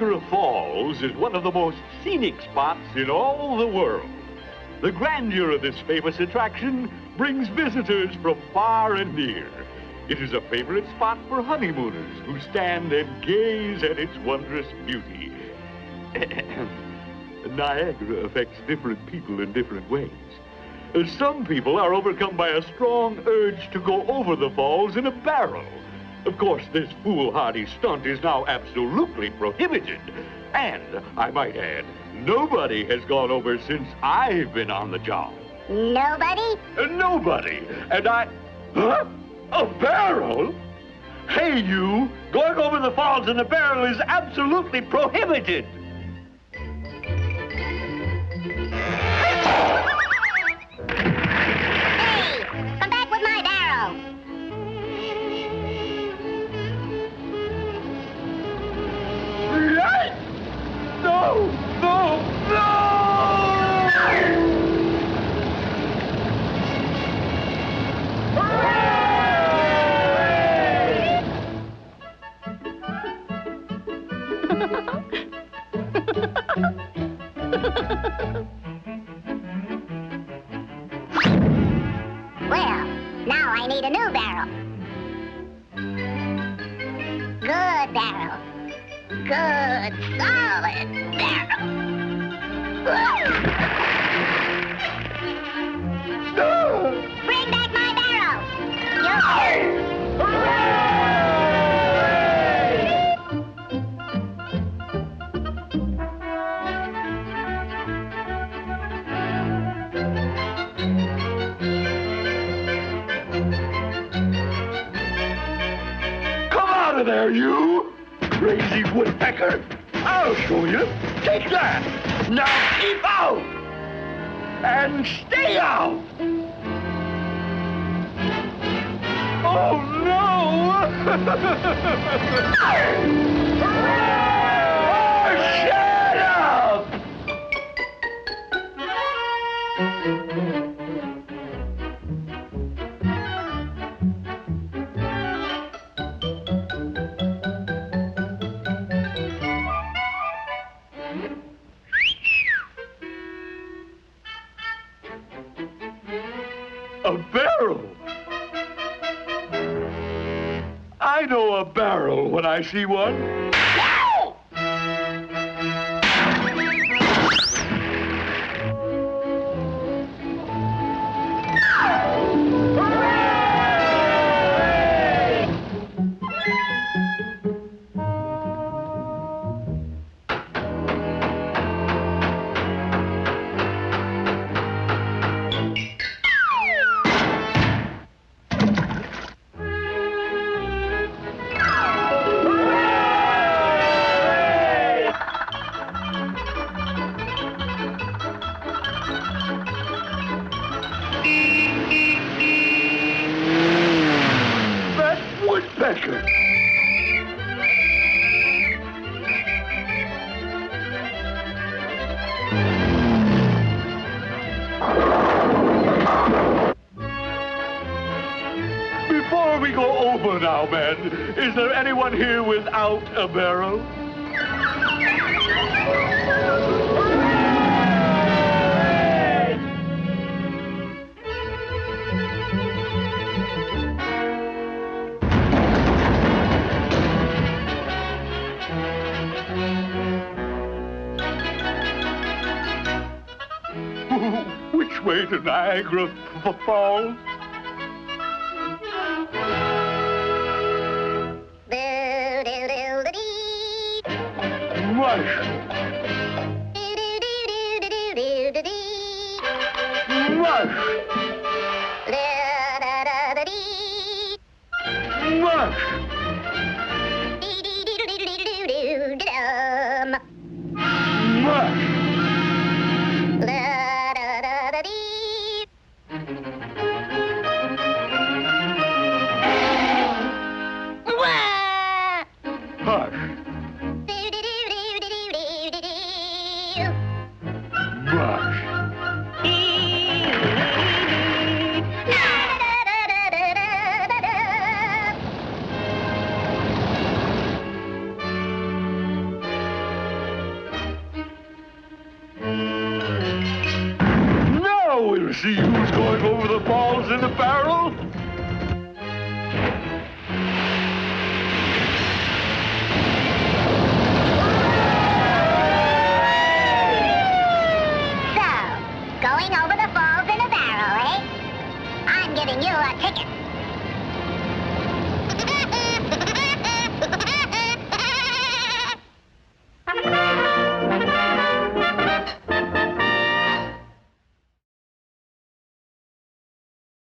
Niagara Falls is one of the most scenic spots in all the world. The grandeur of this famous attraction brings visitors from far and near. It is a favorite spot for honeymooners who stand and gaze at its wondrous beauty. Niagara affects different people in different ways. Some people are overcome by a strong urge to go over the falls in a barrel. Of course, this foolhardy stunt is now absolutely prohibited. And, I might add, nobody has gone over since I've been on the job. Nobody? Nobody. And Huh? A barrel? Hey, you! Going over the falls in a barrel is absolutely prohibited! Hey! Come back with my barrel! Yes! No! No! No! Well, now I need a new barrel. Good barrel. Good, solid barrel. Bring back my barrel! Come out of there, you! Crazy woodpecker! I'll show you! Take that! Now keep out! And stay out! Oh, no! Shut up! A barrel! I know a barrel when I see one. Woodpecker! Before we go over now, men, is there anyone here without a barrel? Which way to Niagara Falls? Mush! Mush! Mush!